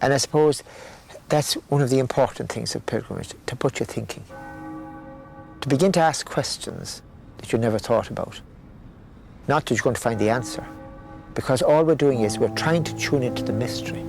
And I suppose that's one of the important things of pilgrimage, to put you thinking. To begin to ask questions that you never thought about. Not that you're going to find the answer, because all we're doing is we're trying to tune into the mystery.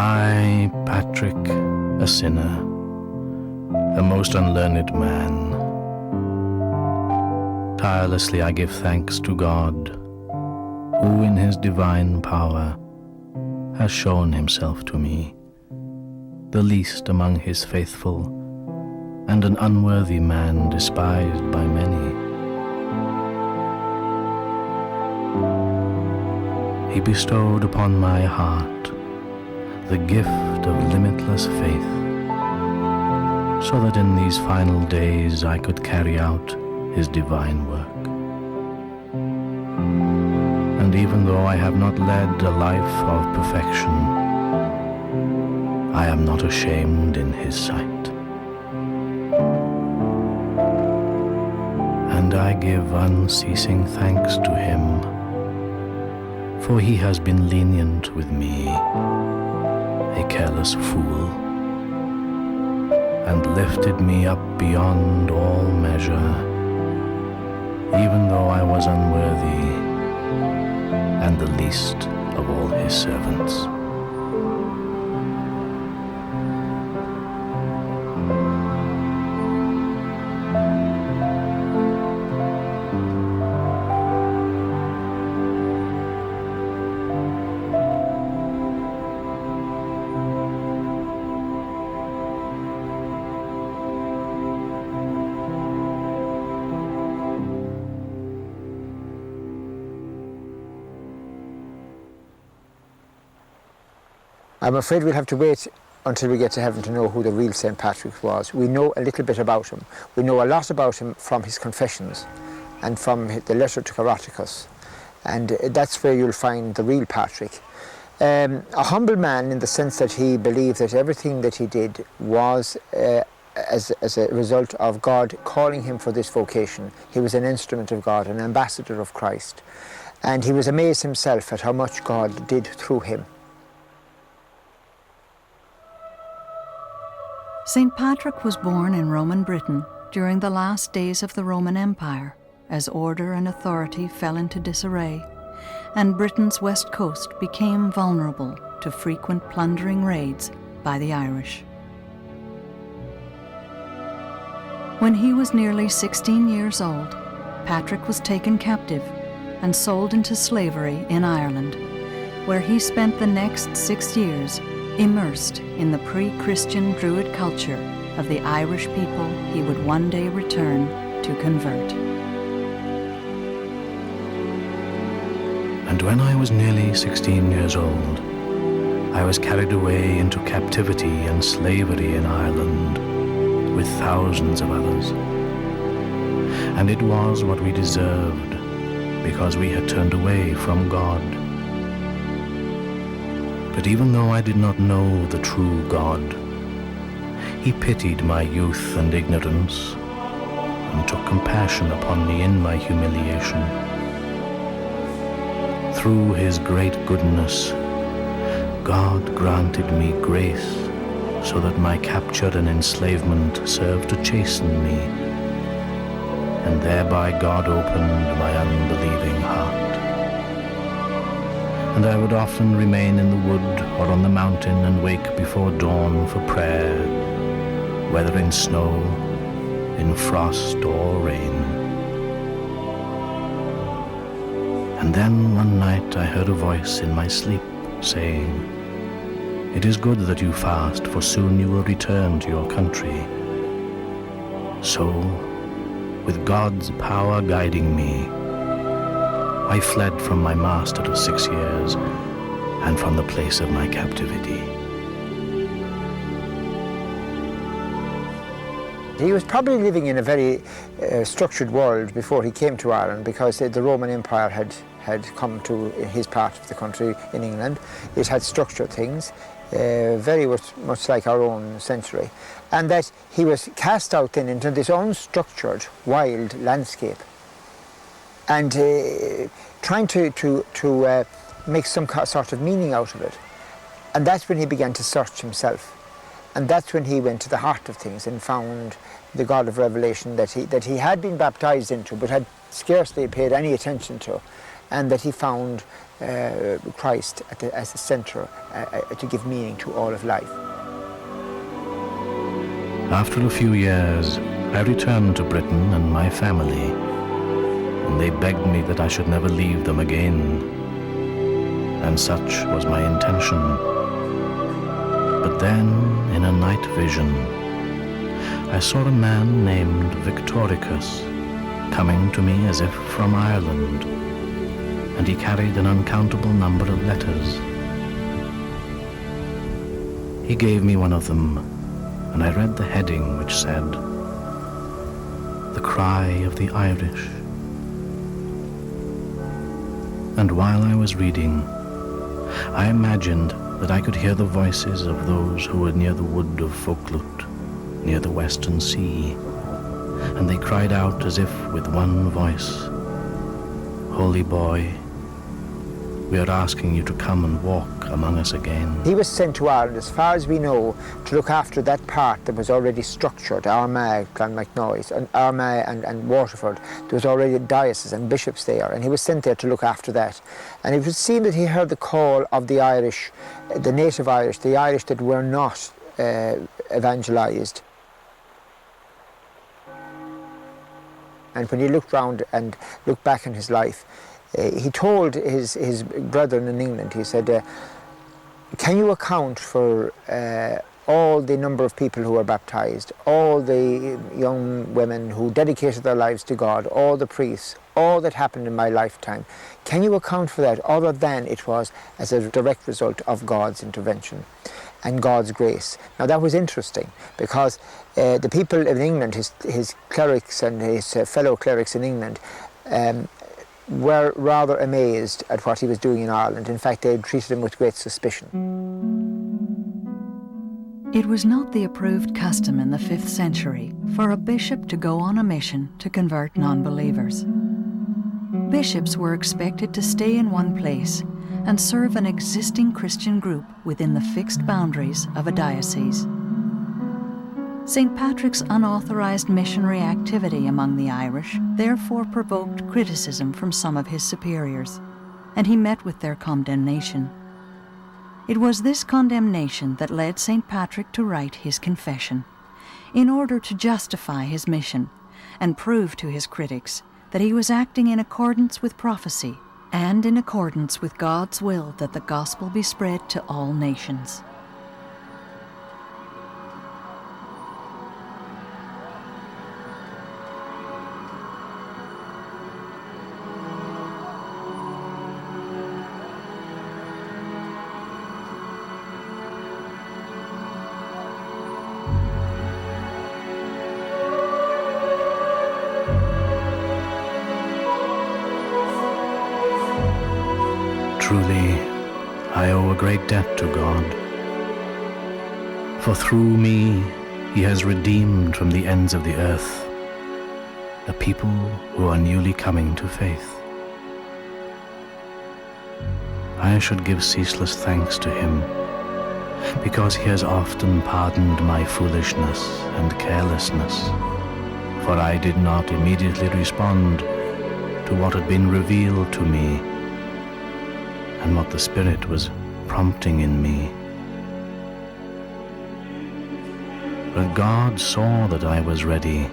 I, Patrick, a sinner, a most unlearned man, tirelessly I give thanks to God, who in his divine power has shown himself to me, the least among his faithful, and an unworthy man despised by many. He bestowed upon my heart the gift of limitless faith, so that in these final days I could carry out his divine work. And even though I have not led a life of perfection, I am not ashamed in his sight. And I give unceasing thanks to him, for he has been lenient with me, a careless fool, and lifted me up beyond all measure, even though I was unworthy and the least of all his servants. I'm afraid we'll have to wait until we get to heaven to know who the real St. Patrick was. We know a little bit about him. We know a lot about him from his confessions and from the letter to Coroticus. And that's where you'll find the real Patrick. A humble man in the sense that he believed that everything that he did was as a result of God calling him for this vocation. He was an instrument of God, an ambassador of Christ. And he was amazed himself at how much God did through him. St. Patrick was born in Roman Britain during the last days of the Roman Empire, as order and authority fell into disarray, and Britain's west coast became vulnerable to frequent plundering raids by the Irish. When he was nearly 16 years old, Patrick was taken captive and sold into slavery in Ireland, where he spent the next 6 years immersed in the pre-Christian Druid culture of the Irish people he would one day return to convert. And when I was nearly 16 years old, I was carried away into captivity and slavery in Ireland with thousands of others. And it was what we deserved, because we had turned away from God. But even though I did not know the true God, he pitied my youth and ignorance and took compassion upon me in my humiliation. Through his great goodness, God granted me grace so that my capture and enslavement served to chasten me, and thereby God opened my unbelieving heart. And I would often remain in the wood or on the mountain and wake before dawn for prayer, whether in snow, in frost or rain. And then one night I heard a voice in my sleep saying, "It is good that you fast, for soon you will return to your country." So, with God's power guiding me, I fled from my master of 6 years and from the place of my captivity. He was probably living in a very structured world before he came to Ireland, because the Roman Empire had come to his part of the country in England. It had structured things, very much like our own century, and that he was cast out then into this unstructured, wild landscape, and trying to make some sort of meaning out of it. And that's when he began to search himself. And that's when he went to the heart of things and found the God of Revelation that he had been baptized into but had scarcely paid any attention to, and that he found Christ as the center to give meaning to all of life. After a few years, I returned to Britain and my family, and they begged me that I should never leave them again. And such was my intention. But then, in a night vision, I saw a man named Victoricus coming to me as if from Ireland, and he carried an uncountable number of letters. He gave me one of them, and I read the heading which said, "The Cry of the Irish." And while I was reading, I imagined that I could hear the voices of those who were near the wood of Folklut, near the western sea, and they cried out as if with one voice, "Holy boy, we are asking you to come and walk among us again." He was sent to Ireland, as far as we know, to look after that part that was already structured, Armagh, Clonmacnoise, and Armagh and Waterford. There was already a diocese and bishops there, and he was sent there to look after that. And it would seem that he heard the call of the Irish, the native Irish, the Irish that were not evangelised. And when he looked round and looked back in his life, he told his brethren in England, he said, "Can you account for all the number of people who were baptised, all the young women who dedicated their lives to God, all the priests, all that happened in my lifetime? Can you account for that, other than it was as a direct result of God's intervention and God's grace?" Now that was interesting, because the people in England, his clerics and his fellow clerics in England, were rather amazed at what he was doing in Ireland. In fact, they treated him with great suspicion. It was not the approved custom in the 5th century for a bishop to go on a mission to convert non-believers. Bishops were expected to stay in one place and serve an existing Christian group within the fixed boundaries of a diocese. St. Patrick's unauthorized missionary activity among the Irish therefore provoked criticism from some of his superiors, and he met with their condemnation. It was this condemnation that led St. Patrick to write his confession, in order to justify his mission and prove to his critics that he was acting in accordance with prophecy and in accordance with God's will that the gospel be spread to all nations. Truly, I owe a great debt to God, for through me he has redeemed from the ends of the earth a people who are newly coming to faith. I should give ceaseless thanks to him, because he has often pardoned my foolishness and carelessness, for I did not immediately respond to what had been revealed to me and what the Spirit was prompting in me. But God saw that I was ready,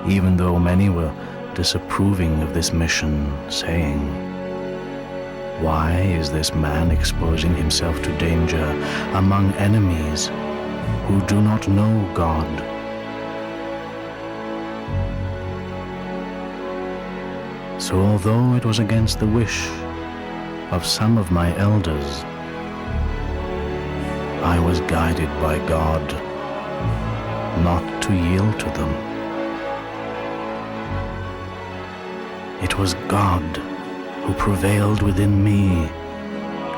even though many were disapproving of this mission, saying, "Why is this man exposing himself to danger among enemies who do not know God?" So although it was against the wish of some of my elders, I was guided by God not to yield to them. It was God who prevailed within me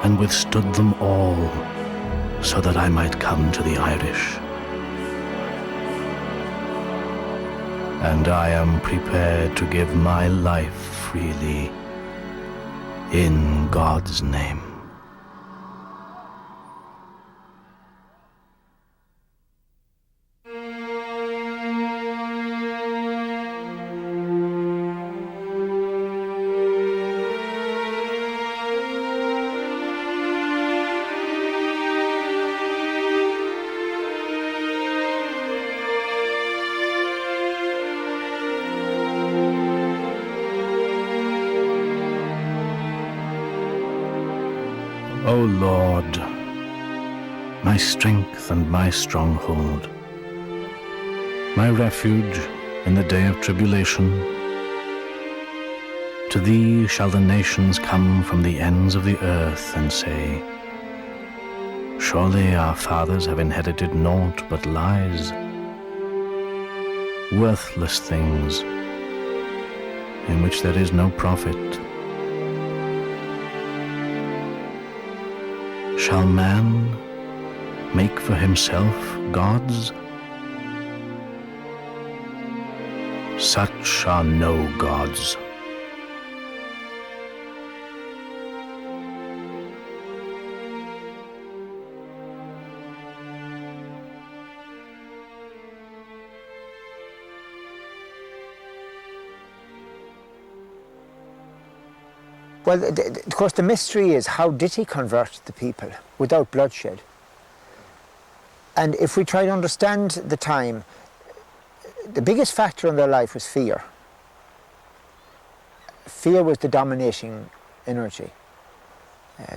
and withstood them all, so that I might come to the Irish. And I am prepared to give my life freely in God's name. O Lord, my strength and my stronghold, my refuge in the day of tribulation, to thee shall the nations come from the ends of the earth and say, "Surely our fathers have inherited naught but lies, worthless things in which there is no profit." Shall man make for himself gods? Such are no gods. Well, of course, the mystery is, how did he convert the people without bloodshed? And if we try to understand the time, the biggest factor in their life was fear. Fear was the dominating energy.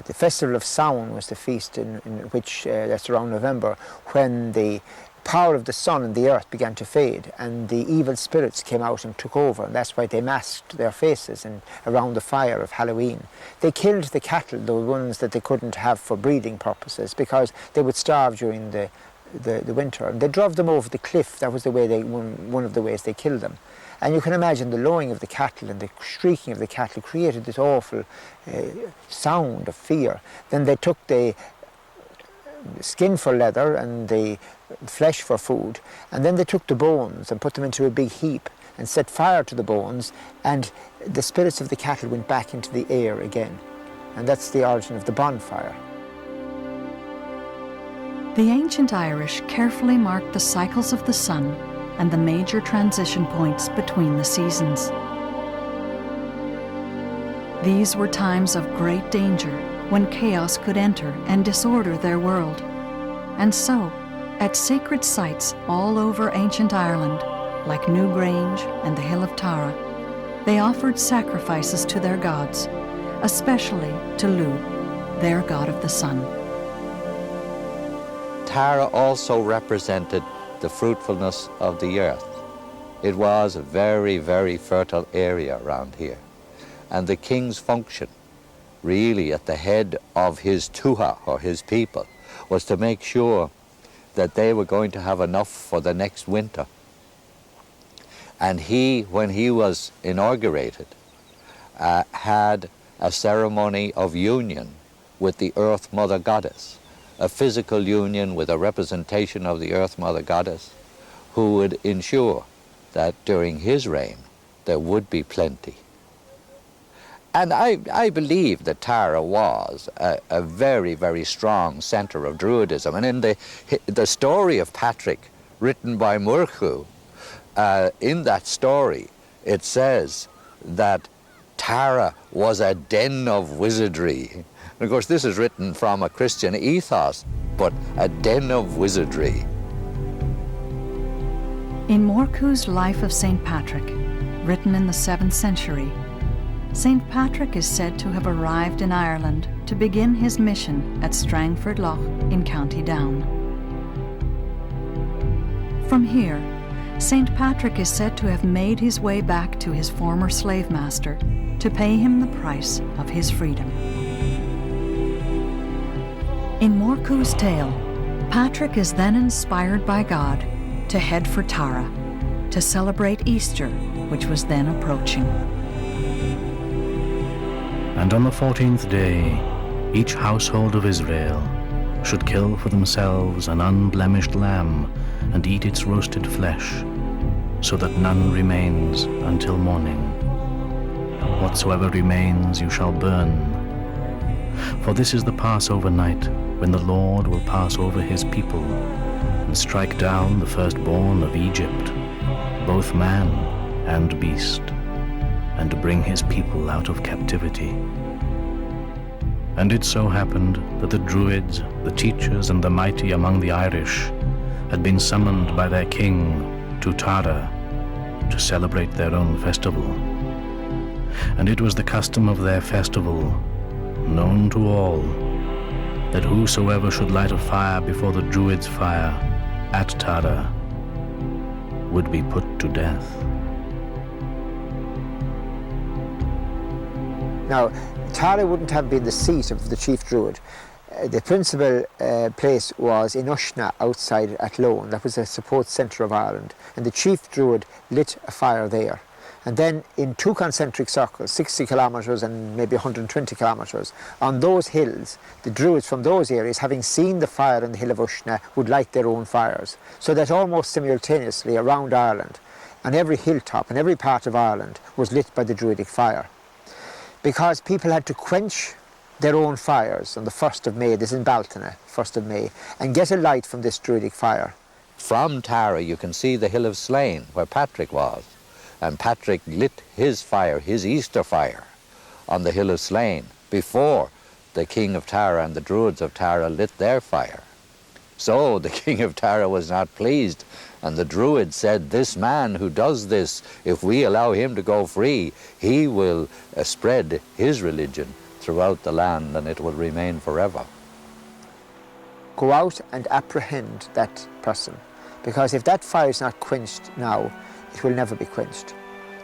The Festival of Samhain was the feast in which, that's around November, when the power of the sun and the earth began to fade and the evil spirits came out and took over, and that's why they masked their faces and around the fire of Halloween. They killed the cattle, the ones that they couldn't have for breeding purposes, because they would starve during the winter, and they drove them over the cliff. That was the way one of the ways they killed them. And you can imagine the lowing of the cattle and the shrieking of the cattle created this awful sound of fear. Then they took the skin for leather and the flesh for food, and then they took the bones and put them into a big heap and set fire to the bones, and the spirits of the cattle went back into the air again. And that's the origin of the bonfire. The ancient Irish carefully marked the cycles of the sun and the major transition points between the seasons. These were times of great danger, when chaos could enter and disorder their world. And so, at sacred sites all over ancient Ireland, like Newgrange and the Hill of Tara, they offered sacrifices to their gods, especially to Lu, their god of the sun. Tara also represented the fruitfulness of the earth. It was a very, very fertile area around here. And the king's function, really at the head of his tuha, or his people, was to make sure that they were going to have enough for the next winter. And he, when he was inaugurated, had a ceremony of union with the Earth Mother Goddess, a physical union with a representation of the Earth Mother Goddess, who would ensure that during his reign there would be plenty. And I believe that Tara was a very, very strong center of Druidism. And in the story of Patrick, written by Murchu, in that story, it says that Tara was a den of wizardry. And of course, this is written from a Christian ethos, but a den of wizardry. In Murchu's Life of St. Patrick, written in the 7th century, St. Patrick is said to have arrived in Ireland to begin his mission at Strangford Lough in County Down. From here, St. Patrick is said to have made his way back to his former slave master to pay him the price of his freedom. In Morcu's tale, Patrick is then inspired by God to head for Tara to celebrate Easter, which was then approaching. And on the 14th day, each household of Israel should kill for themselves an unblemished lamb and eat its roasted flesh, so that none remains until morning. Whatsoever remains you shall burn. For this is the Passover night, when the Lord will pass over his people and strike down the firstborn of Egypt, both man and beast, and bring his people out of captivity. And it so happened that the Druids, the teachers, and the mighty among the Irish had been summoned by their king to Tara to celebrate their own festival. And it was the custom of their festival, known to all, that whosoever should light a fire before the Druids' fire at Tara would be put to death. Now, Tara wouldn't have been the seat of the chief druid. The principal place was in Ushna, outside Athlone. That was the supposed centre of Ireland. And the chief druid lit a fire there. And then in two concentric circles, 60 kilometres and maybe 120 kilometres, on those hills, the druids from those areas, having seen the fire in the hill of Ushna, would light their own fires. So that almost simultaneously around Ireland, on every hilltop and every part of Ireland, was lit by the druidic fire. Because people had to quench their own fires on the 1st of May, this is in Baltana, 1st of May, and get a light from this druidic fire. From Tara you can see the hill of Slane, where Patrick was. And Patrick lit his fire, his Easter fire, on the hill of Slane before the king of Tara and the druids of Tara lit their fire. So the king of Tara was not pleased, and the druids said, this man who does this, if we allow him to go free, he will spread his religion throughout the land and it will remain forever. Go out and apprehend that person, because if that fire is not quenched now, it will never be quenched.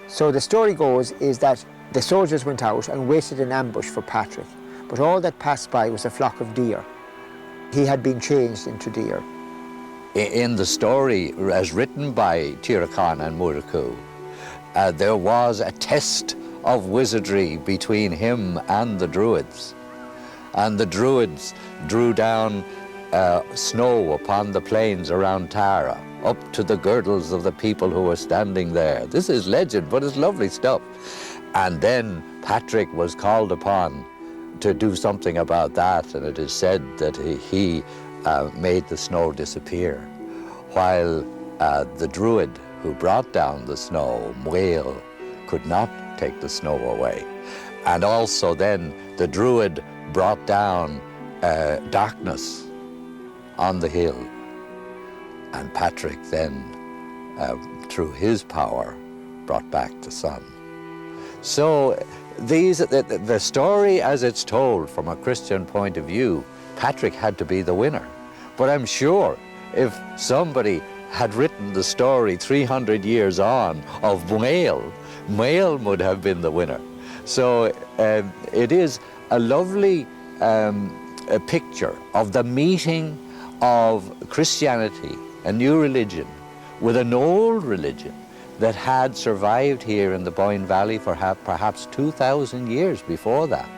So the story goes is that the soldiers went out and waited in ambush for Patrick, but all that passed by was a flock of deer. He had been changed into deer. In the story, as written by Tirakan and Morcu, there was a test of wizardry between him and the Druids. And the Druids drew down snow upon the plains around Tara, up to the girdles of the people who were standing there. This is legend, but it's lovely stuff. And then Patrick was called upon to do something about that, and it is said that he made the snow disappear, while the druid who brought down the snow, Muel, could not take the snow away. And also then the druid brought down darkness on the hill, and Patrick then, through his power, brought back the sun. So the story as it's told from a Christian point of view, Patrick had to be the winner. But I'm sure if somebody had written the story 300 years on of Muel would have been the winner. So it is a lovely a picture of the meeting of Christianity, a new religion, with an old religion that had survived here in the Boyne Valley for perhaps 2,000 years before that.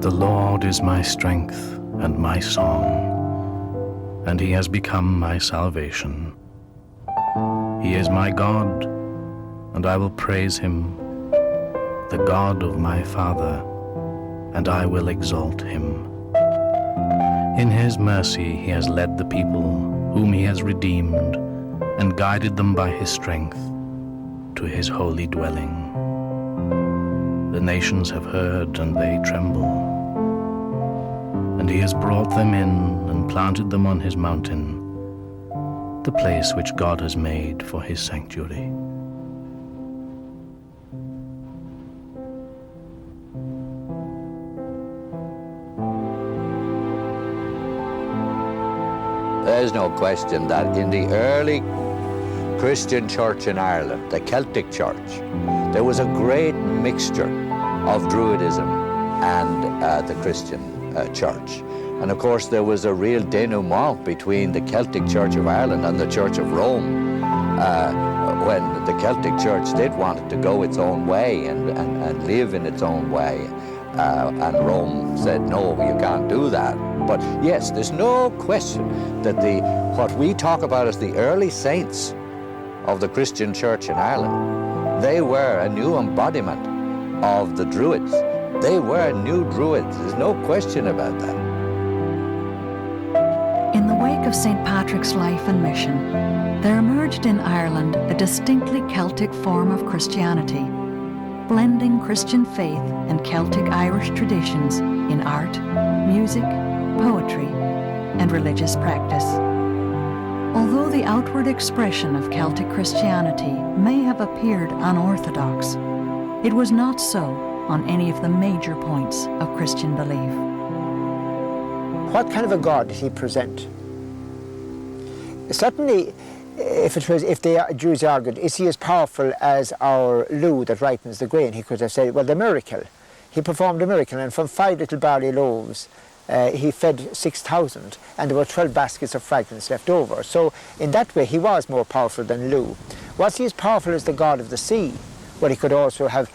The Lord is my strength and my song, and he has become my salvation. He is my God, and I will praise him, the God of my father, and I will exalt him. In his mercy he has led the people whom he has redeemed, and guided them by his strength to his holy dwelling. The nations have heard and they tremble, and he has brought them in and planted them on his mountain, the place which God has made for his sanctuary. There's no question that in the early Christian church in Ireland, the Celtic church, there was a great mixture of Druidism and the Christian church. And of course there was a real denouement between the Celtic Church of Ireland and the Church of Rome when the Celtic Church did want it to go its own way and live in its own way. And Rome said, no, you can't do that. But yes, there's no question that what we talk about as the early saints of the Christian church in Ireland, they were a new embodiment of the Druids. They were new Druids. There's no question about that. In the wake of St. Patrick's life and mission, there emerged in Ireland a distinctly Celtic form of Christianity, blending Christian faith and Celtic Irish traditions in art, music, poetry, and religious practice. Although the outward expression of Celtic Christianity may have appeared unorthodox, it was not so on any of the major points of Christian belief. What kind of a God did he present? Certainly, if the Jews argued, is he as powerful as our loom that ripens the grain? He could have said, well, the miracle. He performed a miracle, and from 5 little barley loaves, he fed 6,000, and there were 12 baskets of fragments left over. So in that way, he was more powerful than Lu. Was he as powerful as the God of the sea? Well, he could also have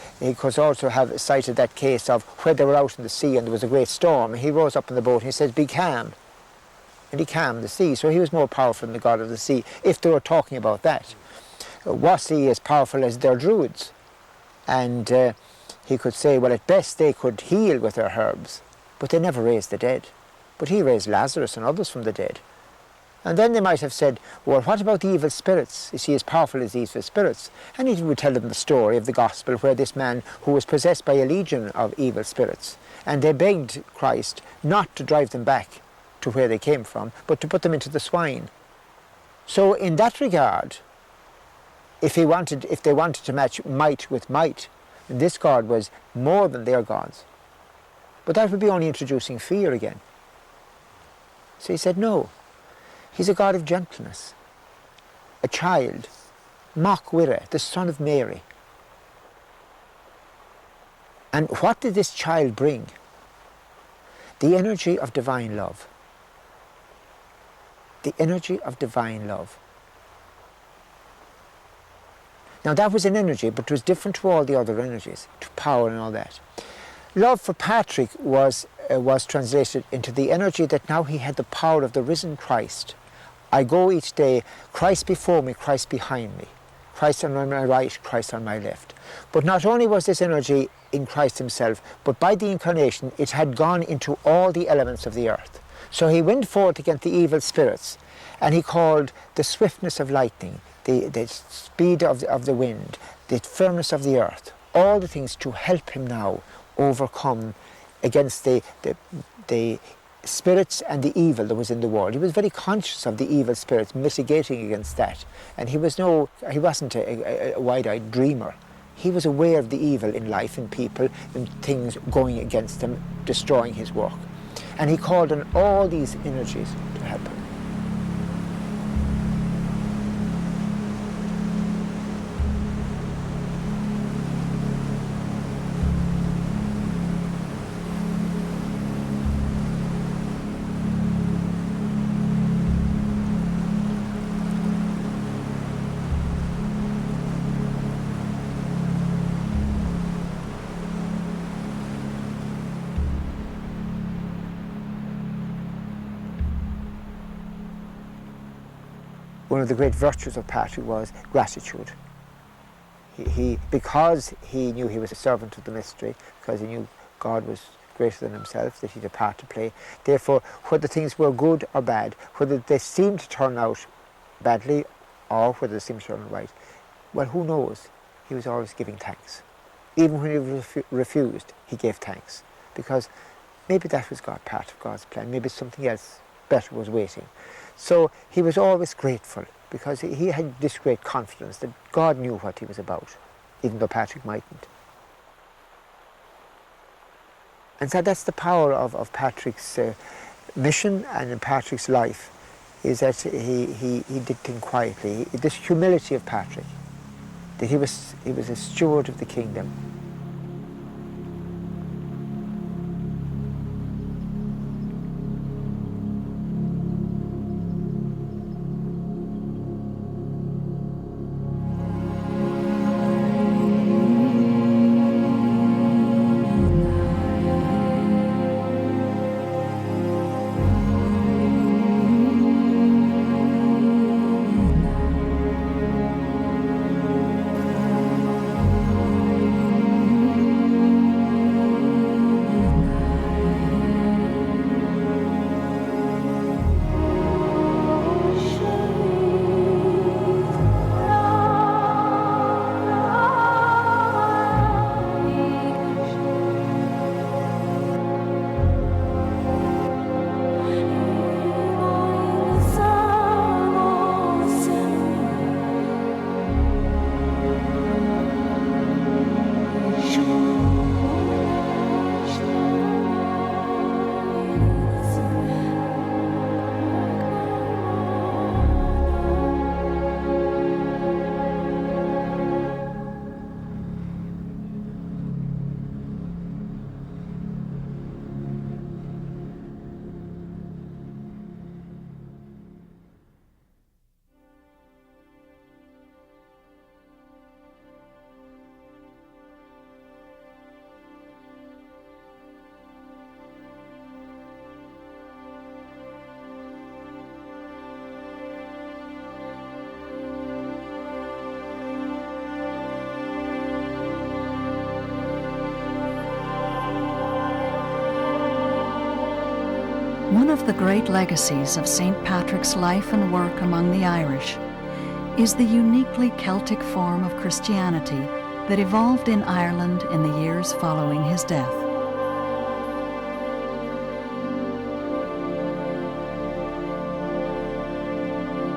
cited that case of where they were out in the sea and there was a great storm. He rose up in the boat and he said, "Be calm," and he calmed the sea. So he was more powerful than the God of the sea, if they were talking about that. Was he as powerful as their Druids? And he could say, well, at best they could heal with their herbs, but they never raised the dead. But he raised Lazarus and others from the dead. And then they might have said, well, what about the evil spirits? Is he as powerful as the evil spirits? And he would tell them the story of the gospel where this man who was possessed by a legion of evil spirits, and they begged Christ not to drive them back to where they came from, but to put them into the swine. So in that regard, if they wanted to match might with might, this God was more than their gods. But that would be only introducing fear again. So he said, no. He's a God of gentleness, a child, Mock Wire, the son of Mary. And what did this child bring? The energy of divine love. The energy of divine love. Now that was an energy, but it was different to all the other energies, to power and all that. Love for Patrick was translated into the energy that now he had the power of the risen Christ. I go each day, Christ before me, Christ behind me. Christ on my right, Christ on my left. But not only was this energy in Christ himself, but by the incarnation it had gone into all the elements of the earth. So he went forth against the evil spirits, and he called the swiftness of lightning, the speed of the wind, the firmness of the earth, all the things to help him now overcome against the spirits and the evil that was in the world. He was very conscious of the evil spirits, mitigating against that. And he wasn't a wide-eyed dreamer. He was aware of the evil in life, in people, and things going against him, destroying his work. And he called on all these energies to help him. One of the great virtues of Patrick was gratitude. Because he knew he was a servant of the mystery, because he knew God was greater than himself, that he had a part to play. Therefore, whether things were good or bad, whether they seemed to turn out badly or whether they seemed to turn out right, well, who knows? He was always giving thanks. Even when he was refused, he gave thanks, because maybe that was part of God's plan. Maybe something else better was waiting. So he was always grateful, because he had this great confidence that God knew what he was about, even though Patrick mightn't. And so that's the power of Patrick's mission and in Patrick's life, is that he did things quietly. This humility of Patrick, that he was a steward of the kingdom. One of the great legacies of St. Patrick's life and work among the Irish is the uniquely Celtic form of Christianity that evolved in Ireland in the years following his death.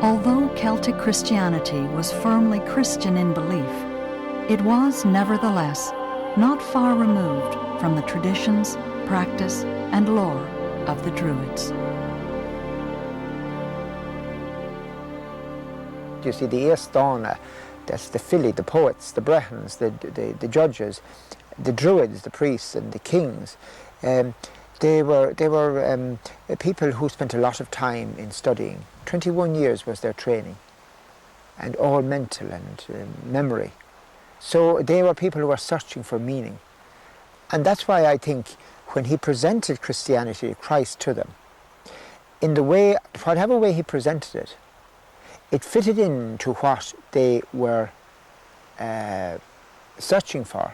Although Celtic Christianity was firmly Christian in belief, it was, nevertheless, not far removed from the traditions, practice, and lore of the Druids. You see, the Éastána, that's the Fili, the poets, the Brehons, the judges, the Druids, the priests, and the kings. They were people who spent a lot of time in studying. 21 years was their training, and all mental and memory. So they were people who were searching for meaning. And that's why I think when he presented Christianity, Christ, to them, in the way, whatever way he presented it, it fitted into what they were searching for.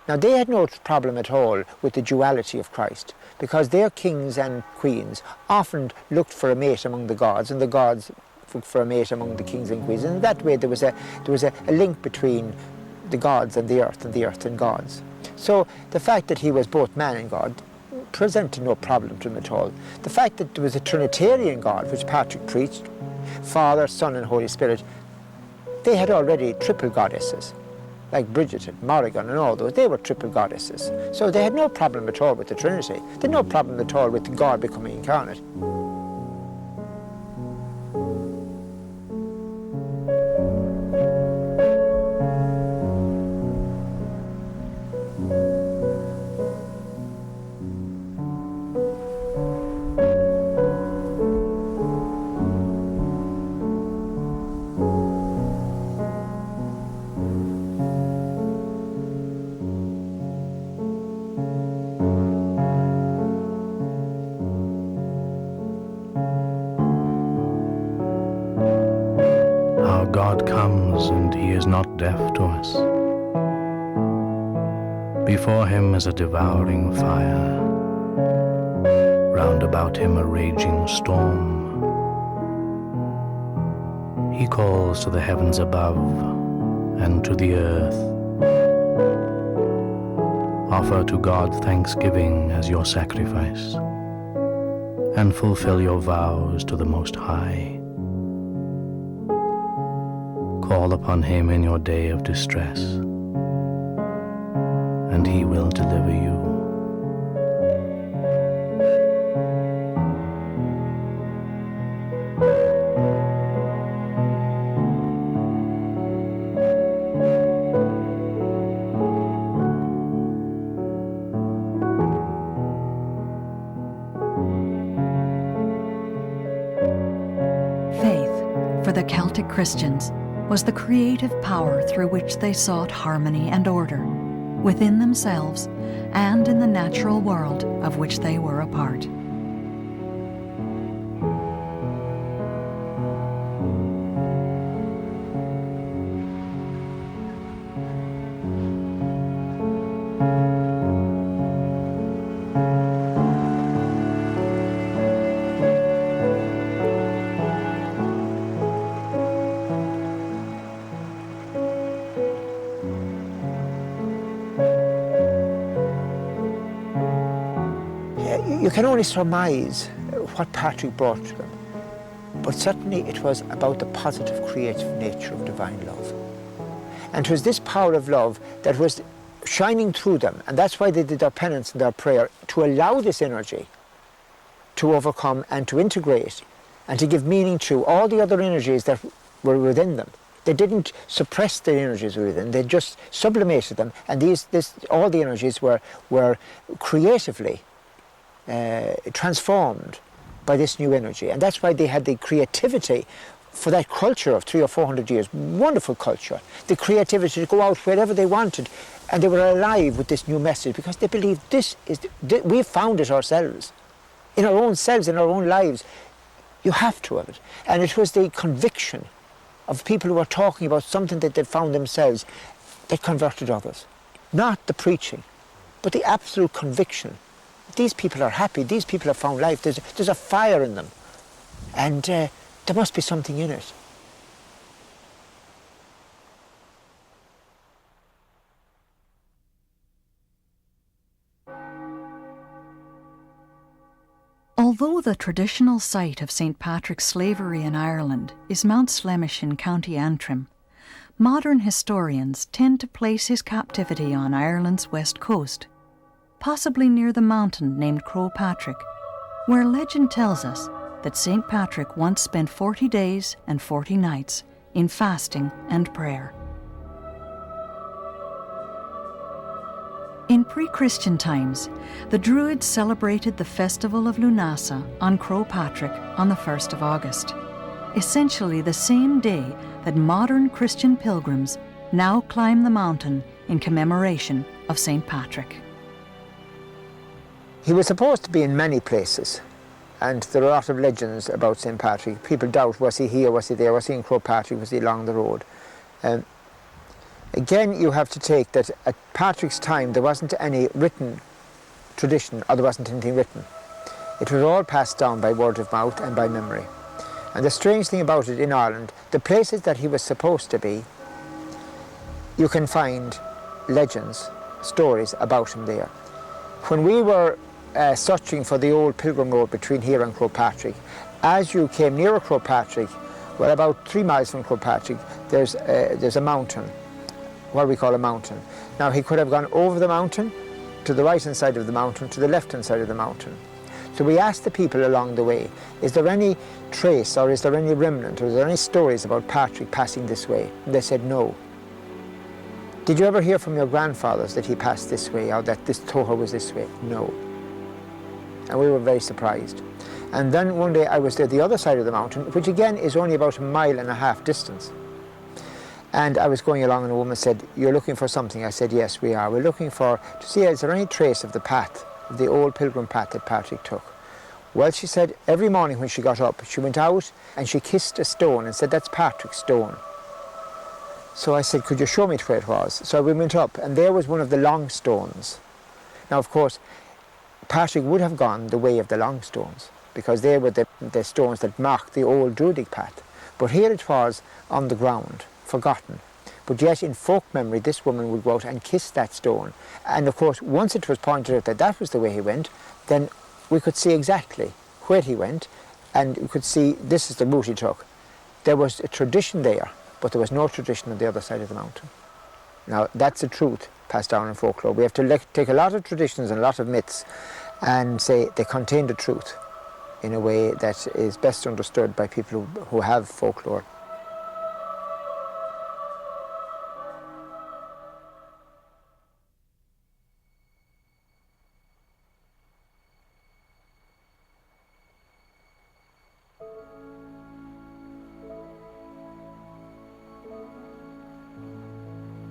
Now, they had no problem at all with the duality of Christ, because their kings and queens often looked for a mate among the gods, and the gods looked for a mate among the kings and queens. And in that way, there was a link between the gods and the earth and gods. So the fact that he was both man and God presented no problem to him at all. The fact that there was a Trinitarian God, which Patrick preached, Father, Son, and Holy Spirit, they had already triple goddesses, like Bridget and Morrigan and all those. They were triple goddesses. So they had no problem at all with the Trinity. They had no problem at all with God becoming incarnate. left to us. Before him is a devouring fire, round about him a raging storm. He calls to the heavens above and to the earth. Offer to God thanksgiving as your sacrifice, and fulfill your vows to the Most High. Call upon him in your day of distress, and he will deliver you. Faith, for the Celtic Christians, was the creative power through which they sought harmony and order within themselves and in the natural world of which they were a part. You can only surmise what Patrick brought to them, but certainly it was about the positive creative nature of divine love. And it was this power of love that was shining through them, and that's why they did their penance and their prayer, to allow this energy to overcome and to integrate and to give meaning to all the other energies that were within them. They didn't suppress the energies within, they just sublimated them, and all the energies were creatively transformed by this new energy. And that's why they had the creativity for that culture of 300 or 400 years, wonderful culture, the creativity to go out wherever they wanted, and they were alive with this new message because they believed we've found it ourselves, in our own selves, in our own lives. You have to have it. And it was the conviction of people who were talking about something that they found themselves that converted others. Not the preaching, but the absolute conviction. These people are happy, these people have found life, there's a fire in them, and there must be something in it. Although the traditional site of St. Patrick's slavery in Ireland is Mount Slemish in County Antrim, modern historians tend to place his captivity on Ireland's west coast, possibly near the mountain named Croagh Patrick, where legend tells us that St. Patrick once spent 40 days and 40 nights in fasting and prayer. In pre-Christian times, the Druids celebrated the festival of Lunasa on Croagh Patrick on the 1st of August, essentially the same day that modern Christian pilgrims now climb the mountain in commemoration of St. Patrick. He was supposed to be in many places, and there are a lot of legends about St. Patrick. People doubt, was he here, was he there, was he in Croagh Patrick, was he along the road? Again, you have to take that at Patrick's time there wasn't any written tradition, or there wasn't anything written. It was all passed down by word of mouth and by memory. And the strange thing about it in Ireland, the places that he was supposed to be, you can find legends, stories about him there. When we were searching for the old pilgrim road between here and Croagh Patrick, as you came nearer Croagh Patrick, well, about 3 miles from Croagh Patrick, there's a mountain, what we call a mountain. Now, he could have gone over the mountain, to the right-hand side of the mountain, to the left-hand side of the mountain. So we asked the people along the way, is there any trace, or is there any remnant, or is there any stories about Patrick passing this way? And they said no. Did you ever hear from your grandfathers that he passed this way, or that this Toha was this way? No. And we were very surprised. And then one day I was at the other side of the mountain, which again is only about 1.5 miles distance. And I was going along and a woman said, "You're looking for something?" I said, "Yes, we are. We're looking to see, is there any trace of the path, of the old pilgrim path that Patrick took?" Well, she said, every morning when she got up, she went out and she kissed a stone and said, "That's Patrick's stone." So I said, could you show me where it was? So we went up, and there was one of the long stones. Now, of course, Patrick would have gone the way of the long stones, because they were the stones that marked the old Druidic path. But here it was on the ground, forgotten. But yet in folk memory, this woman would go out and kiss that stone. And of course, once it was pointed out that that was the way he went, then we could see exactly where he went, and we could see this is the route he took. There was a tradition there, but there was no tradition on the other side of the mountain. Now, that's the truth passed down in folklore. We have to take a lot of traditions and a lot of myths and say they contain the truth in a way that is best understood by people who have folklore.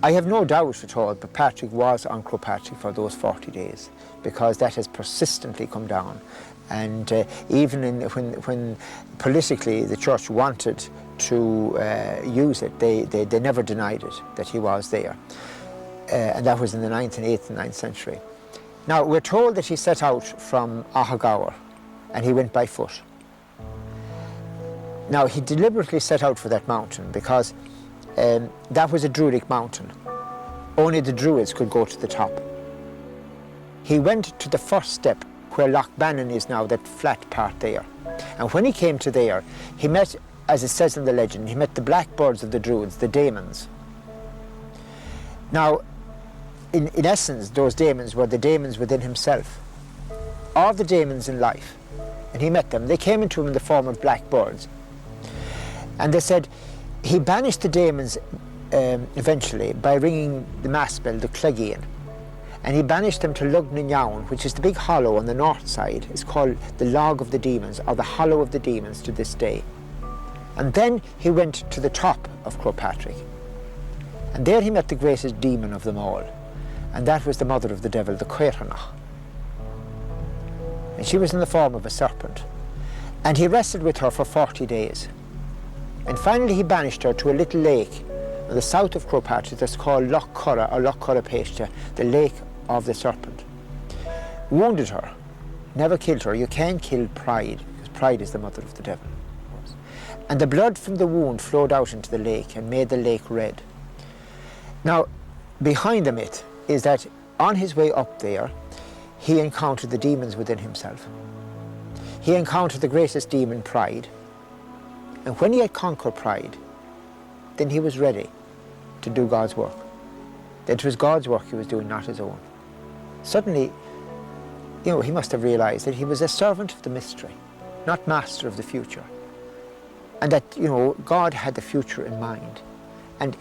I have no doubt at all that Patrick was on Croagh Patrick for those 40 days, because that has persistently come down. And even when politically the church wanted to use it, they never denied it, that he was there. And that was in the 9th and 8th and 9th century. Now, we're told that he set out from Ahagaur and he went by foot. Now, he deliberately set out for that mountain because that was a Druidic mountain. Only the Druids could go to the top. He went to the first step where Loch Bannon is now, that flat part there. And when he came to there, he met, as it says in the legend, he met the blackbirds of the Druids, the daemons. Now, in essence, those daemons were the daemons within himself. All the daemons in life. And he met them. They came into him in the form of blackbirds. And they said, he banished the daemons eventually by ringing the mass bell, the Cleggian. And he banished them to Lugnayown, which is the big hollow on the north side. It's called the Log of the Demons, or the Hollow of the Demons to this day. And then he went to the top of Croagh Patrick. And there he met the greatest demon of them all. And that was the mother of the devil, the Cuireanach. And she was in the form of a serpent. And he wrestled with her for 40 days. And finally he banished her to a little lake on the south of Croagh Patrick that's called Loch Curragh, or Loch Curragh Peishte, the lake of the serpent. Wounded her, never killed her. You can't kill pride, because pride is the mother of the devil. And the blood from the wound flowed out into the lake and made the lake red. Now, behind the myth is that on his way up there, he encountered the demons within himself. He encountered the greatest demon, pride. And when he had conquered pride, then he was ready to do God's work. That it was God's work he was doing, not his own. Suddenly, he must have realized that he was a servant of the mystery, not master of the future. And that, God had the future in mind. And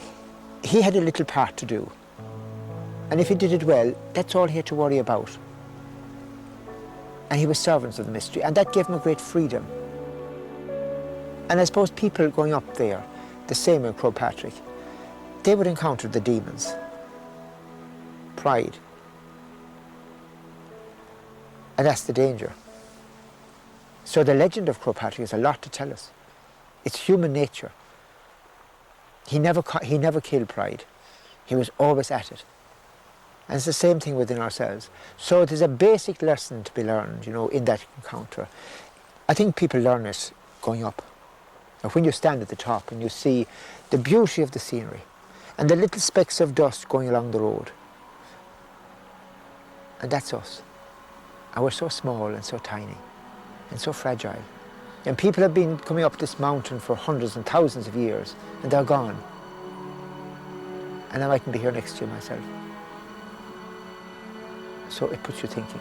he had a little part to do. And if he did it well, that's all he had to worry about. And he was servants of the mystery, and that gave him a great freedom. And I suppose people going up there, the same in Croagh Patrick, they would encounter the demons. Pride. And that's the danger. So the legend of Croagh Patrick has a lot to tell us. It's human nature. He never killed pride. He was always at it. And it's the same thing within ourselves. So there's a basic lesson to be learned, in that encounter. I think people learn it going up. Now, when you stand at the top and you see the beauty of the scenery and the little specks of dust going along the road, and that's us. And we're so small and so tiny and so fragile. And people have been coming up this mountain for hundreds and thousands of years, and they're gone. And I mightn't be here next to you myself. So it puts you thinking.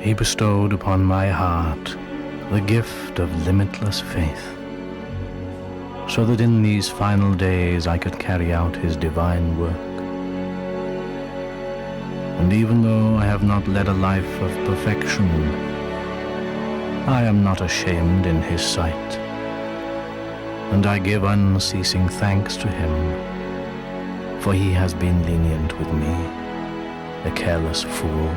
He bestowed upon my heart the gift of limitless faith, so that in these final days I could carry out his divine work. And even though I have not led a life of perfection, I am not ashamed in his sight, and I give unceasing thanks to him, for he has been lenient with me, a careless fool,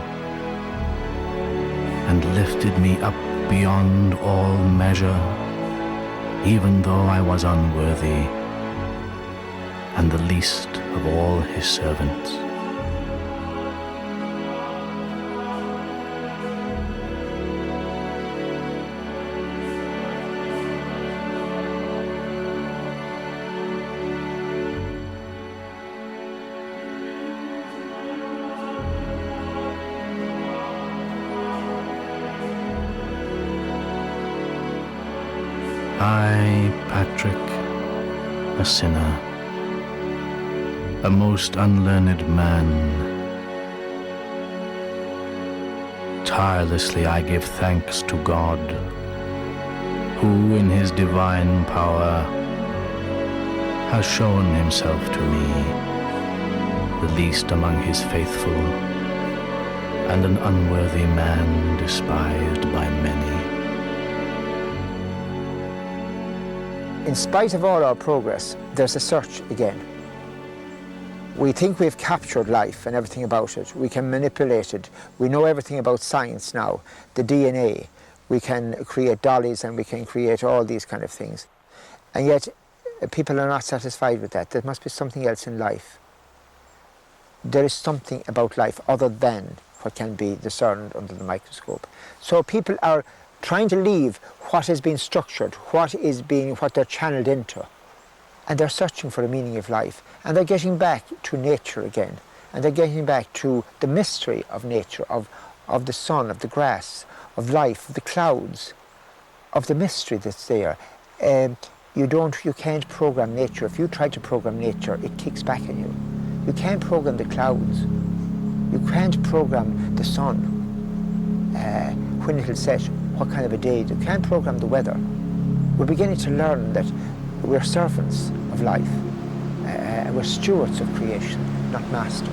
and lifted me up beyond all measure, even though I was unworthy and the least of all his servants. I, Patrick, a sinner, a most unlearned man, tirelessly I give thanks to God, who in his divine power has shown himself to me, the least among his faithful, and an unworthy man despised by many. In spite of all our progress, there's a search again. We think we've captured life and everything about it. We can manipulate it. We know everything about science now, the DNA. We can create dollies and we can create all these kind of things. And yet, people are not satisfied with that. There must be something else in life. There is something about life other than what can be discerned under the microscope. So people are trying to leave what has been structured, what they're channeled into. And they're searching for the meaning of life. And they're getting back to nature again. And they're getting back to the mystery of nature, of the sun, of the grass, of life, of the clouds, of the mystery that's there. You can't program nature. If you try to program nature, it kicks back at you. You can't program the clouds. You can't program the sun, when it'll set, what kind of a day. You can't program the weather. We're beginning to learn that we're servants of life. We're stewards of creation, not masters.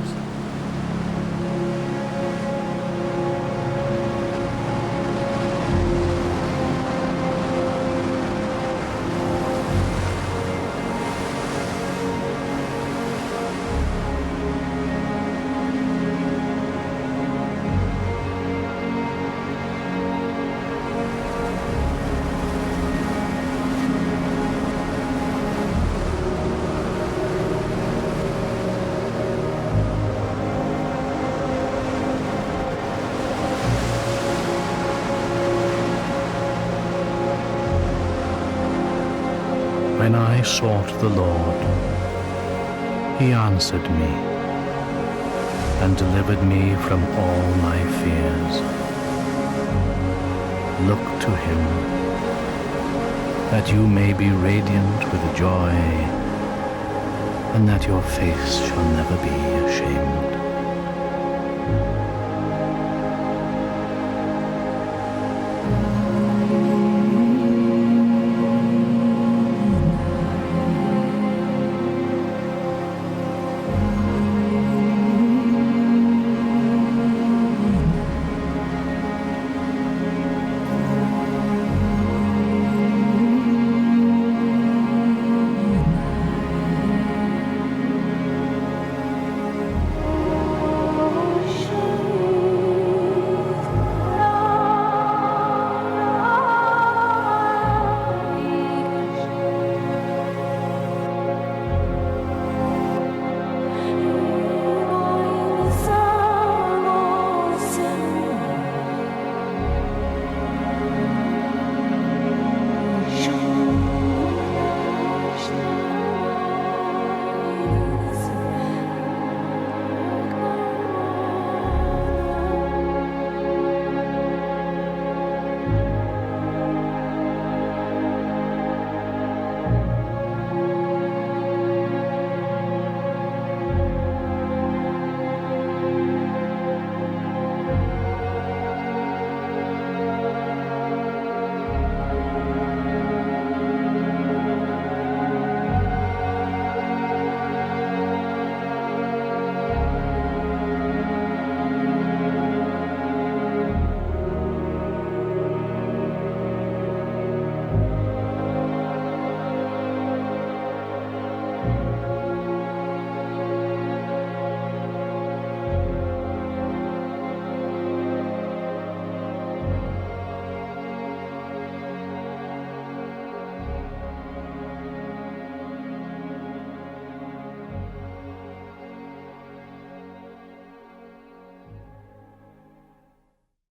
When I sought the Lord, he answered me and delivered me from all my fears. Look to him, that you may be radiant with joy, and that your face shall never be ashamed.